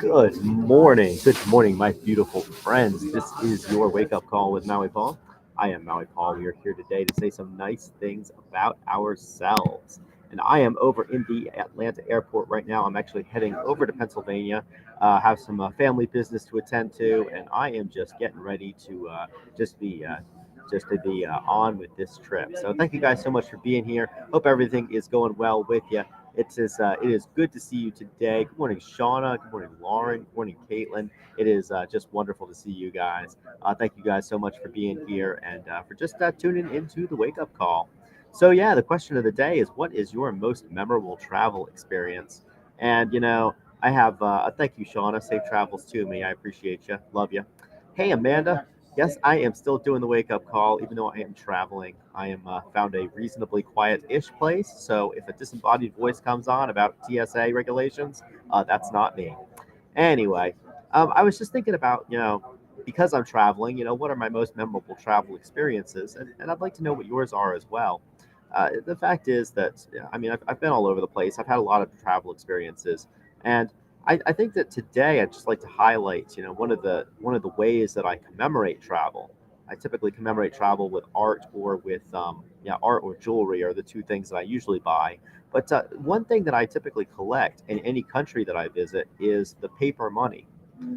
Good morning. Good morning, my beautiful friends. This is your wake up call with Maui Paul. I am Maui Paul. We are here today to say some nice things about ourselves. And I am over in the Atlanta airport right now. I'm actually heading over to Pennsylvania, have some family business to attend to, and I am just getting ready to just be. On with this trip. So thank you guys so much for being here. Hope everything is going well with you. It is good to see you today. Good morning, Shauna. Good morning, Lauren. Good morning, Caitlin. It is just wonderful to see you guys. Thank you guys so much for being here and for just tuning into the wake up call. So, yeah, the question of the day is what is your most memorable travel experience? And, I have, thank you, Shauna. Safe travels to me. I appreciate you. Love you. Hey, Amanda. Yes, I am still doing the wake up call, even though I am traveling. I am found a reasonably quiet-ish place, so if a disembodied voice comes on about TSA regulations, that's not me. Anyway, I was just thinking about, because I'm traveling, what are my most memorable travel experiences, and I'd like to know what yours are as well. The fact is that, I mean, I've been all over the place. I've had a lot of travel experiences, and I think that today I'd just like to highlight, one of the ways that I commemorate travel. I typically commemorate travel with art or with art or jewelry are the two things that I usually buy. But one thing that I typically collect in any country that I visit is the paper money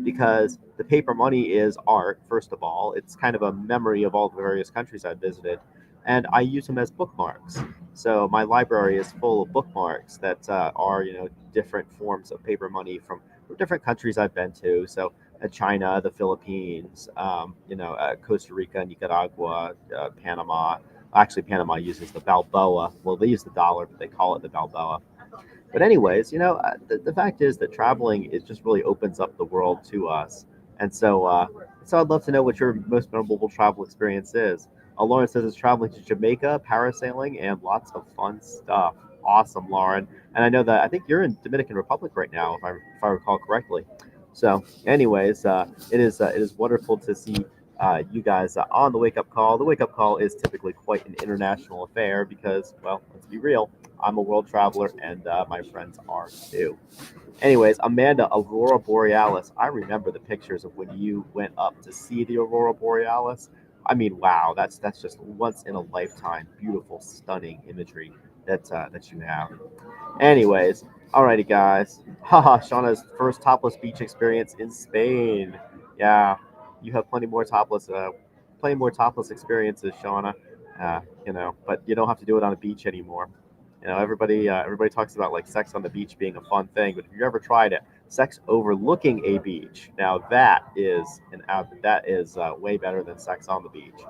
because the paper money is art, first of all. It's kind of a memory of all the various countries I've visited, and I use them as bookmarks. So my library is full of bookmarks that are, different forms of paper money from different countries I've been to. So China, the Philippines, Costa Rica, Nicaragua, Panama. Actually, Panama uses the Balboa. Well, they use the dollar, but they call it the Balboa. But anyways, the fact is that traveling it just really opens up the world to us, and so I'd love to know what your most memorable travel experience is. Lauren says it's traveling to Jamaica, parasailing, and lots of fun stuff. Awesome, Lauren. And I know that I think you're in Dominican Republic right now, if I recall correctly. So, anyways, it is wonderful to see you guys on the wake up call. The wake up call is typically quite an international affair because, well, let's be real, I'm a world traveler, and my friends are too. Anyways, Amanda, Aurora Borealis. I remember the pictures of when you went up to see the Aurora Borealis. I mean, wow, that's just once in a lifetime, beautiful, stunning imagery that you have. Anyways, alrighty, guys. Haha, Shauna's first topless beach experience in Spain. Yeah, you have plenty more topless experiences, Shauna. But you don't have to do it on a beach anymore. Everybody talks about like sex on the beach being a fun thing, but if you ever tried it, sex overlooking a beach, now that is way better than sex on the beach.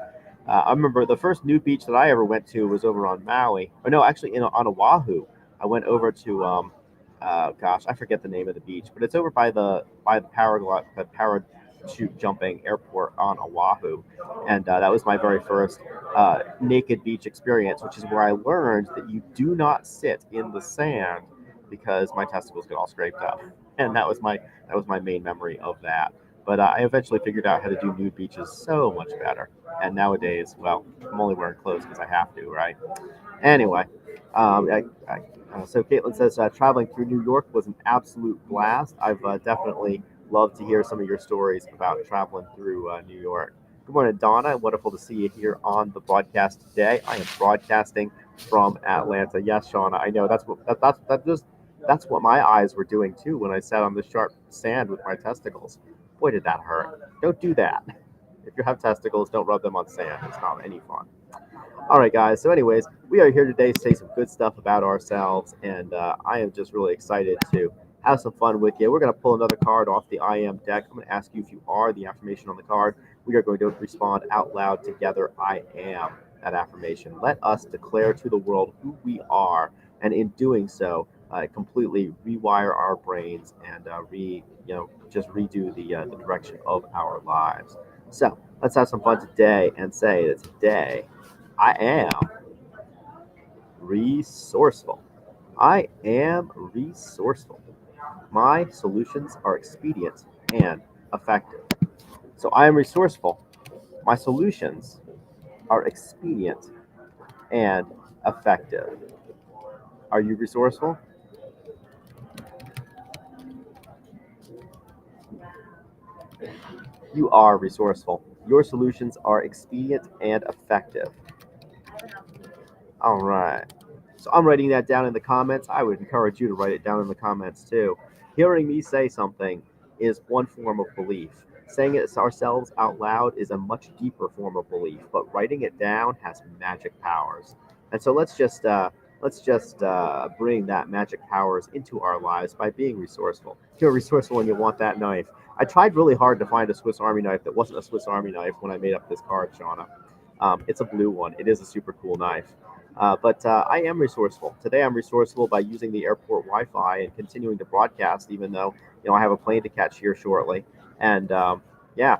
I remember the first nude beach that I ever went to was over on Maui, or no, actually on Oahu. I went over to gosh, I forget the name of the beach, but it's over by the parachute jumping airport on Oahu, and that was my very first naked beach experience, which is where I learned that you do not sit in the sand because my testicles get all scraped up, and that was my main memory of that. But I eventually figured out how to do nude beaches so much better, and nowadays, well, I'm only wearing clothes because I have to, right? Anyway, so Caitlin says traveling through New York was an absolute blast. I've definitely loved to hear some of your stories about traveling through New York. Good morning, Donna. Wonderful to see you here on the broadcast today. I am broadcasting from Atlanta. Yes, Shauna, I know that's what my eyes were doing too when I sat on the sharp sand with my testicles. Boy, did that hurt. Don't do that. If you have testicles, don't rub them on sand. It's not any fun. All right, guys. So, anyways, we are here today to say some good stuff about ourselves, and I am just really excited to have some fun with you. We're going to pull another card off the I am deck. I'm going to ask you if you are the affirmation on the card. We are going to respond out loud together. I am that affirmation. Let us declare to the world who we are, and in doing so, completely rewire our brains and just redo the direction of our lives. So let's have some fun today and say that today I am resourceful. I am resourceful. My solutions are expedient and effective. So I am resourceful. My solutions are expedient and effective. Are you resourceful? You are resourceful. Your solutions are expedient and effective. All right. So I'm writing that down in the comments. I would encourage you to write it down in the comments too. Hearing me say something is one form of belief. Saying it ourselves out loud is a much deeper form of belief, but writing it down has magic powers. And so let's just bring that magic powers into our lives by being resourceful. You're resourceful when you want that knife. I tried really hard to find a Swiss Army knife that wasn't a Swiss Army knife when I made up this card, Shauna. It's a blue one. It is a super cool knife. But I am resourceful. Today I'm resourceful by using the airport Wi-Fi and continuing to broadcast, even though I have a plane to catch here shortly. And yeah,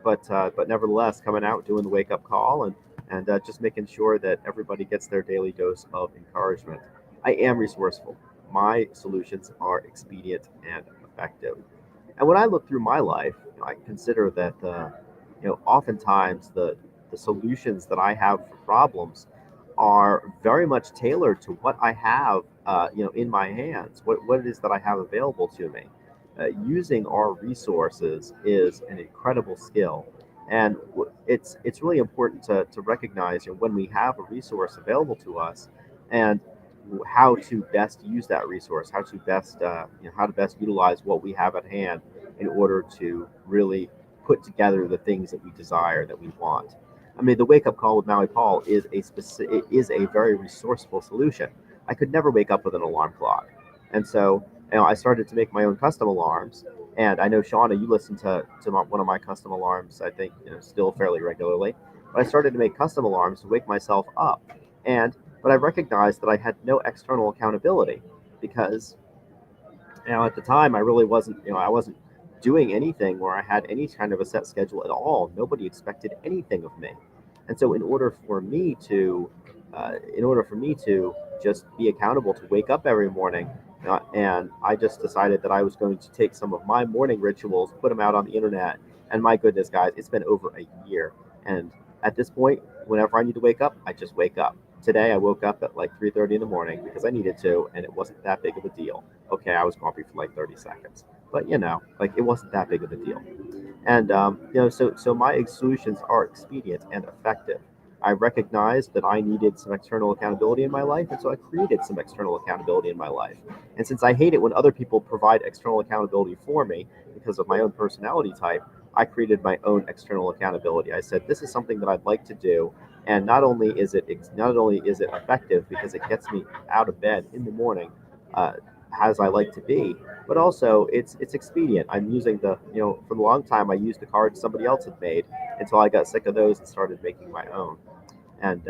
but nevertheless, coming out doing the wake up call and just making sure that everybody gets their daily dose of encouragement. I am resourceful. My solutions are expedient and effective. And when I look through my life, I consider that oftentimes the solutions that I have for problems are very much tailored to what I have, in my hands, what it is that I have available to me. Using our resources is an incredible skill, and it's really important to recognize when we have a resource available to us, and how to best use that resource, how to best utilize what we have at hand in order to really put together the things that we desire, that we want. I mean, the wake up call with Maui Paul is a very resourceful solution. I could never wake up with an alarm clock, and so I started to make my own custom alarms. And I know Shauna, you listen to one of my custom alarms. I think still fairly regularly. But I started to make custom alarms to wake myself up, and but I recognized that I had no external accountability because at the time, I wasn't doing anything where I had any kind of a set schedule at all. Nobody expected anything of me, and so in order for me to just be accountable to wake up every morning, and I just decided that I was going to take some of my morning rituals, put them out on the internet, and my goodness, guys, it's been over a year, and at this point, whenever I need to wake up, I just wake up. Today, I woke up at like 3:30 in the morning because I needed to, and it wasn't that big of a deal. Okay, I was grumpy for like 30 seconds, but like it wasn't that big of a deal. And so my solutions are expedient and effective. I recognized that I needed some external accountability in my life, and so I created some external accountability in my life. And since I hate it when other people provide external accountability for me because of my own personality type, I created my own external accountability. I said, this is something that I'd like to do, and not only is it effective because it gets me out of bed in the morning, uh, as I like to be, but also it's expedient. I'm using for a long time I used the cards somebody else had made until I got sick of those and started making my own. And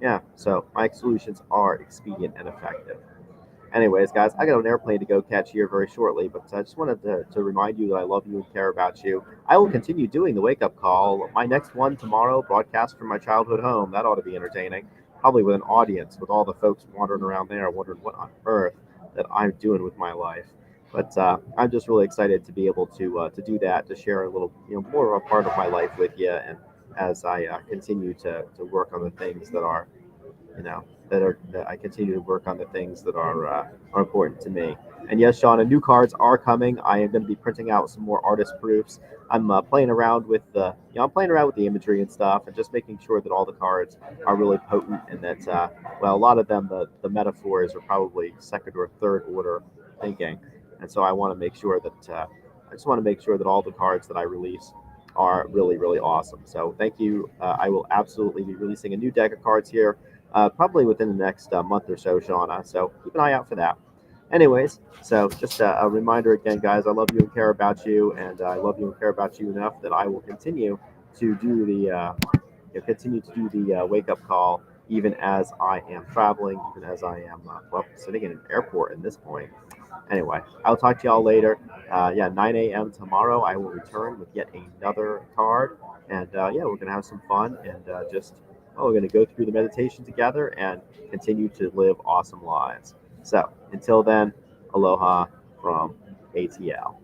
yeah, so my solutions are expedient and effective. Anyways, guys, I got an airplane to go catch here very shortly, but I just wanted to remind you that I love you and care about you. I will continue doing the wake up call. My next one tomorrow, broadcast from my childhood home. That ought to be entertaining. Probably with an audience, with all the folks wandering around there wondering what on earth that I'm doing with my life. But I'm just really excited to be able to do that, to share a little, more of a part of my life with you, and as I continue to work on the things that are that I continue to work on the things that are important to me. And yes, Shauna, new cards are coming. I am going to be printing out some more artist proofs. I'm playing around with I'm playing around with the imagery and stuff, and just making sure that all the cards are really potent, and that a lot of them, the metaphors are probably second or third order thinking, and so I just want to make sure that all the cards that I release are really really awesome. So thank you. I will absolutely be releasing a new deck of cards here probably within the next month or so, Shauna. So keep an eye out for that. Anyways, so just a reminder again, guys, I love you and care about you, and I love you and care about you enough that I will to do the continue to do the wake up call, even as I am traveling, even as I am sitting in an airport at this point. Anyway, I'll talk to y'all later. Yeah, 9 a.m. tomorrow, I will return with yet another card. And yeah, we're going to have some fun and we're going to go through the meditation together and continue to live awesome lives. So until then, aloha from ATL.